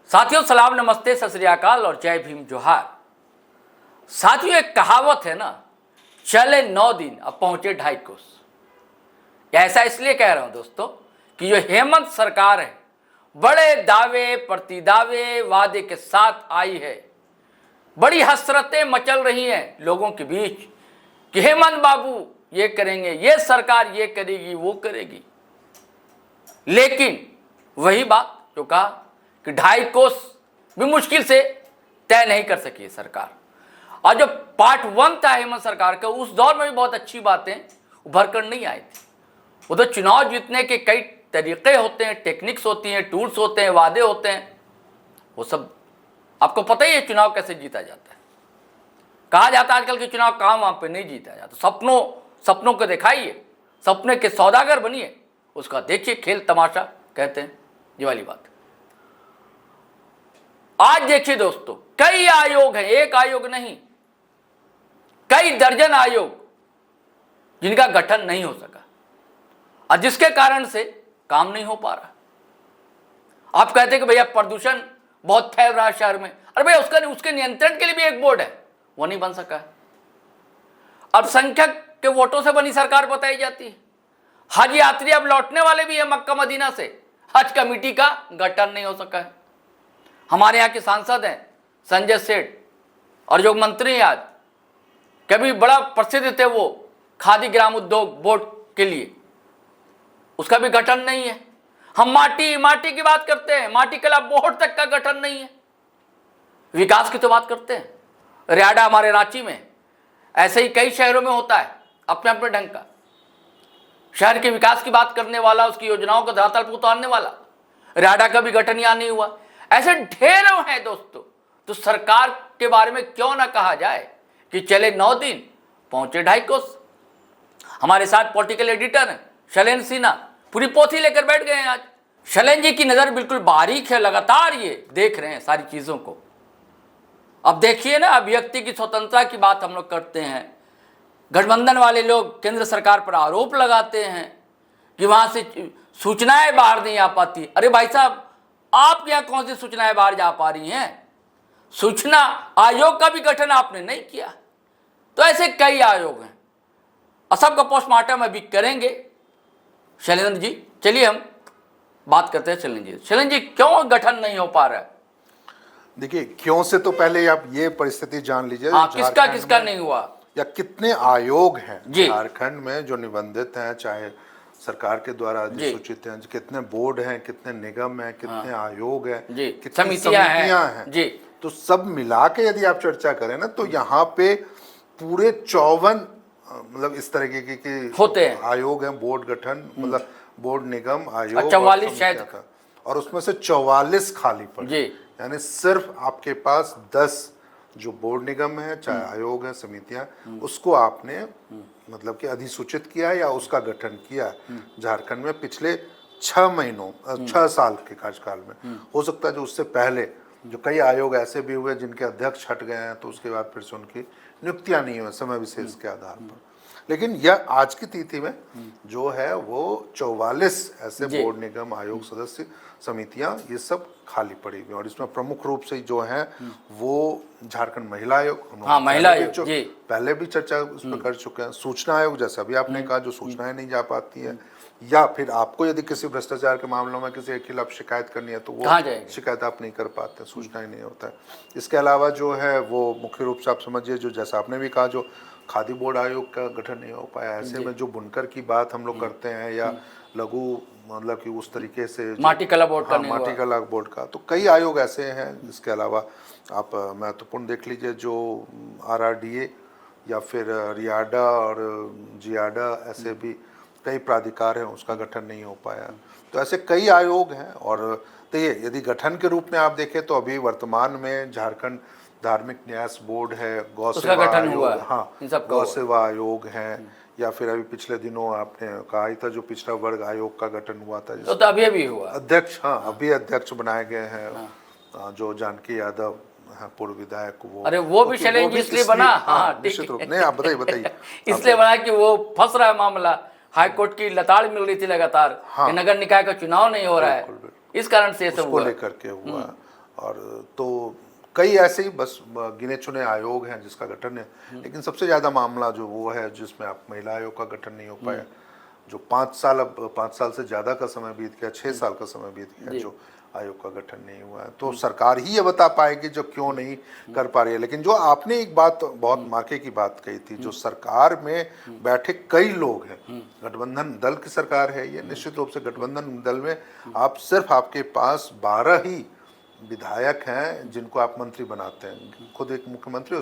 साथियों सलाम नमस्ते सत श्री अकाल और जय भीम जोहार। साथियों एक कहावत है ना, चले 9 दिन अब पहुंचे 2.5 कोस। ऐसा इसलिए कह रहा हूं दोस्तों कि जो हेमंत सरकार है बड़े दावे प्रतिदावे वादे के साथ आई है। बड़ी हसरतें मचल रही हैं लोगों के बीच कि हेमंत बाबू ये करेंगे, ये सरकार ये करेगी, वो करेगी। लेकिन वही बात जो कहा कि 2.5 कोस भी मुश्किल से तय नहीं कर सकी है सरकार। और जो पार्ट 1 था हेमंत सरकार का, उस दौर में भी बहुत अच्छी बातें उभर कर नहीं आई थी। वो तो चुनाव जीतने के कई तरीके होते हैं, टेक्निक्स होती हैं, टूल्स होते हैं, वादे होते हैं। वो सब आपको पता ही है चुनाव कैसे जीता जाता है। कहा जाता है आजकल के चुनाव काम वहां पे नहीं जीता जाता। सपनों को दिखाइए, सपने के सौदागर बनिए, उसका देखिए खेल तमाशा कहते हैं ये वाली बात। आज देखिए दोस्तों, कई आयोग हैं, एक आयोग नहीं, कई दर्जन आयोग जिनका गठन नहीं हो सका और जिसके कारण से काम नहीं हो पा रहा। आप कहते हैं कि भैया प्रदूषण बहुत फैल रहा है शहर में। अरे भैया उसके नियंत्रण के लिए भी एक बोर्ड है, वो नहीं बन सका है। अल्पसंख्यक के वोटों से बनी सरकार बताई जाती है। हज यात्री अब लौटने वाले भी है मक्का मदीना से, हज कमेटी का गठन नहीं हो सका है। हमारे यहाँ के सांसद हैं संजय सेठ और जो मंत्री हैं आज, कभी बड़ा प्रसिद्ध थे वो खादी ग्राम उद्योग बोर्ड के लिए, उसका भी गठन नहीं है। हम माटी की बात करते हैं, माटी कला बोर्ड तक का गठन नहीं है। विकास की तो बात करते हैं, रियाडा हमारे रांची में, ऐसे ही कई शहरों में होता है अपने अपने ढंग का। शहर के विकास की बात करने वाला, उसकी योजनाओं को धरातल पर उतारने वाला, रियाडा का भी गठन यहाँ नहीं हुआ। ऐसे ढेरों हैं दोस्तों। तो सरकार के बारे में क्यों ना कहा जाए कि चले 9 दिन पहुंचे 2.5 कोस। हमारे साथ पॉलिटिकल एडिटर हैं शैलेंद्र सिन्हा, पूरी पोथी लेकर बैठ गए हैं आज। शैलेंद्र जी की नजर बिल्कुल बारीक है, लगातार ये देख रहे हैं सारी चीजों को। अब देखिए ना, अभिव्यक्ति की स्वतंत्रता की बात हम लोग करते हैं। गठबंधन वाले लोग केंद्र सरकार पर आरोप लगाते हैं कि वहां से सूचनाएं बाहर नहीं आ पाती। अरे भाई साहब, आपके यहां कौन सी सूचनाएं बाहर जा पा रही हैं? सूचना आयोग का भी गठन आपने नहीं किया। तो ऐसे कई आयोग हैं और सबका पोस्टमार्टम अभी करेंगे। शैलेंद्र जी, चलिए हम बात करते हैं शैलेंद्र जी, क्यों गठन नहीं हो पा रहा है? देखिए, क्यों से तो पहले आप ये परिस्थिति जान लीजिए। हाँ, किसका नहीं हुआ या कितने आयोग हैं झारखंड में जो निबंधित हैं, चाहे सरकार के द्वारा अधिसूचित हैं, कितने बोर्ड हैं, कितने निगम हैं, कितने आयोग हैं, कितनी समितियां हैं जी। तो सब मिला के यदि आप चर्चा करें ना, तो यहाँ पे पूरे 54 मतलब इस तरीके के होते हैं आयोग हैं, बोर्ड गठन मतलब बोर्ड निगम आयोग 44 शायद, और उसमें से 44 खाली पड़े। यानी सिर्फ आपके पास 10 जो बोर्ड निगम है, चाहे आयोग है, समितियां, उसको आपने मतलब कि अधिसूचित किया या उसका गठन किया झारखंड में पिछले 6 साल के कार्यकाल में। हो सकता है जो उससे पहले जो कई आयोग ऐसे भी हुए जिनके अध्यक्ष हट गए हैं, तो उसके बाद फिर से उनकी नियुक्तियां नहीं हुई समय विशेष के आधार पर। लेकिन यह आज की तिथि में जो है वो 44 ऐसे बोर्ड निगम आयोग सदस्य समितियां ये सब खाली पड़ी हुई। और इसमें प्रमुख रूप से जो है वो झारखंड महिला आयोग, महिला आयोग पहले भी चर्चा उस पर कर चुके हैं। सूचना आयोग, जैसे अभी आपने कहा, जो सूचनाएं नहीं जा पाती है, या फिर आपको यदि किसी भ्रष्टाचार के मामलों में किसी के खिलाफ शिकायत करनी है तो वो शिकायत आप नहीं कर पाते, सूचनाएं नहीं होता है। इसके अलावा जो है वो मुख्य रूप से आप समझिए, जो जैसा आपने भी कहा, जो खादी बोर्ड आयोग का गठन नहीं हो पाया। ऐसे में जो बुनकर की बात हम लोग करते हैं, या लघु मतलब कि उस तरीके से माटी कला बोर्ड का, माटी कला बोर्ड का, तो कई आयोग ऐसे हैं। इसके अलावा आप महत्वपूर्ण देख लीजिए, जो RRDA या फिर रियाडा और जियाडा, ऐसे भी कई प्राधिकार हैं, उसका गठन नहीं हो पाया। तो ऐसे कई आयोग हैं। और तो ये यदि गठन के रूप में आप देखें तो अभी वर्तमान में झारखंड धार्मिक न्यास बोर्ड है, गौ सेवा आयोग, हाँ, गौ सेवा आयोग है, या फिर अभी पिछले दिनों आपने कहा ही था जो पिछड़ा वर्ग आयोग का गठन हुआ था, तो अभी भी हुआ अध्यक्ष, हाँ अभी अध्यक्ष बनाए गए हैं जो जानकी यादव पूर्व विधायक। वो अरे वो भी शैलेंद्र जी इसलिए बना, हाँ निश्चित रूप नहीं, आप बताइए इसलिए बना कि वो फंस रहा है मामला, हाईकोर्ट की लताड़ मिल रही थी लगातार, नगर निकाय का चुनाव नहीं हो रहा है, इस कारण से सब लेकर के हुआ। और तो कई ऐसे ही बस गिने चुने आयोग हैं जिसका गठन है, लेकिन सबसे ज़्यादा मामला जो वो है जिसमें आप महिला आयोग का गठन नहीं हो पाया, जो 5 साल, अब 5 साल से ज़्यादा का समय बीत गया, 6 साल का समय बीत गया जी। जो आयोग का गठन नहीं हुआ है। तो सरकार ही ये बता पाएगी जो क्यों नहीं कर पा रही है। लेकिन जो आपने एक बात बहुत मार्के की बात कही थी, जो सरकार में बैठे कई लोग हैं, गठबंधन दल की सरकार है ये, निश्चित रूप से गठबंधन दल में आप सिर्फ आपके पास 12 ही विधायक हैं जिनको आप मंत्री बनाते हैं, खुद एक मुख्यमंत्री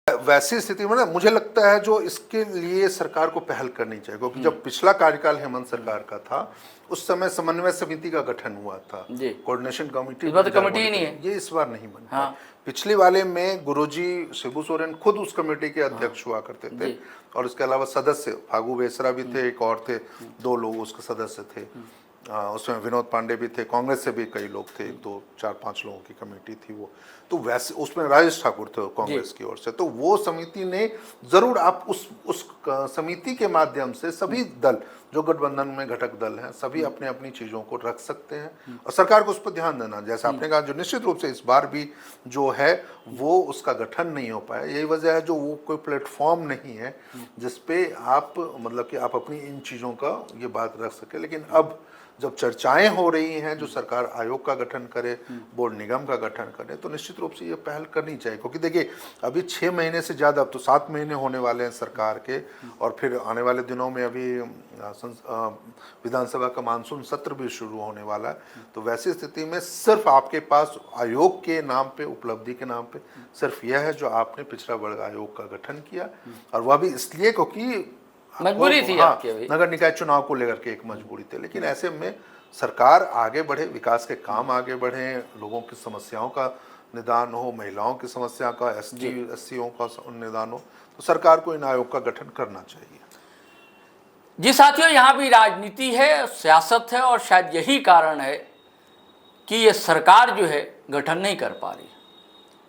वैसी स्थिति में ना मुझे लगता है जो इसके लिए सरकार को पहल करनी चाहिए, क्योंकि जब पिछला कार्यकाल हेमंत सरकार का था उस समय समन्वय समिति का गठन हुआ था, कोऑर्डिनेशन कमेटी, इस बार तो कमेटी ही नहीं है, ये इस बार नहीं बनी। हाँ। पिछले वाले में गुरुजी शिबू सोरेन खुद उस कमेटी के अध्यक्ष हुआ करते थे, और इसके अलावा सदस्य फागू बेसरा भी थे, एक और थे, 2 लोग उसके सदस्य थे। उसमें विनोद पांडे भी थे, कांग्रेस से भी कई लोग थे, 2, 4, 5 लोगों की कमेटी थी वो। तो वैसे उसमें राजेश ठाकुर थे कांग्रेस की ओर से। तो वो समिति ने जरूर, आप उस समिति के माध्यम से सभी दल जो गठबंधन में घटक दल हैं सभी अपने अपनी चीज़ों को रख सकते हैं, और सरकार को उस पर ध्यान देना। जैसा आपने कहा, जो निश्चित रूप से इस बार भी जो है वो उसका गठन नहीं हो पाया, यही वजह है जो वो कोई प्लेटफॉर्म नहीं है जिसपे आप मतलब कि आप अपनी इन चीज़ों का ये बात रख सके। लेकिन अब जब चर्चाएं हो रही हैं जो सरकार आयोग का गठन करे, बोर्ड निगम का गठन करे, तो निश्चित रूप से ये पहल करनी चाहिए। क्योंकि देखिए अभी 6 महीने से ज़्यादा, अब तो 7 महीने होने वाले हैं सरकार के, और फिर आने वाले दिनों में अभी विधानसभा का मानसून सत्र भी शुरू होने वाला है। तो वैसी स्थिति में सिर्फ आपके पास आयोग के नाम पे, उपलब्धि के नाम पे सिर्फ यह है जो आपने पिछड़ा वर्ग आयोग का गठन किया, और वह भी इसलिए क्योंकि मजबूरी थी आपकी अभी। नगर निकाय चुनाव को लेकर के एक मजबूरी थी। लेकिन ऐसे में सरकार आगे बढ़े, विकास के काम आगे बढ़े, लोगों की समस्याओं का निदान हो, महिलाओं की समस्या का, एससीओ का निदान हो, तो सरकार को इन आयोग का गठन करना चाहिए। जी साथियों, यहाँ भी राजनीति है, सियासत है, और शायद यही कारण है कि ये सरकार जो है गठन नहीं कर पा रही,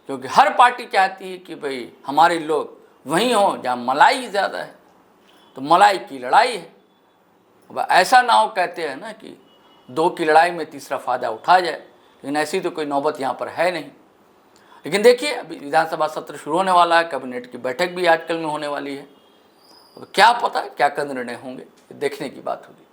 क्योंकि हर पार्टी चाहती है कि भाई हमारे लोग वहीं हों जहाँ मलाई ज़्यादा है, तो मलाई की लड़ाई है। अब ऐसा ना हो, कहते हैं ना कि 2 की लड़ाई में तीसरा फ़ायदा उठा जाए, लेकिन ऐसी तो कोई नौबत यहाँ पर है नहीं। लेकिन देखिए, अभी विधानसभा सत्र शुरू होने वाला है, कैबिनेट की बैठक भी आजकल में होने वाली है, अब क्या पता क्या क्या निर्णय होंगे, देखने की बात होगी।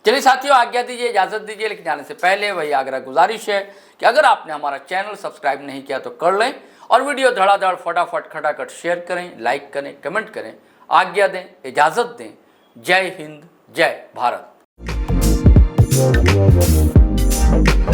चलिए साथियों, आज्ञा दीजिए, इजाज़त दीजिए, लेकिन जाने से पहले वही आग्रह गुजारिश है कि अगर आपने हमारा चैनल सब्सक्राइब नहीं किया तो कर लें, और वीडियो धड़ाधड़ फटाफट खटाखट शेयर करें, लाइक करें, कमेंट करें, आज्ञा दें, इजाज़त दें। जय हिंद, जय भारत।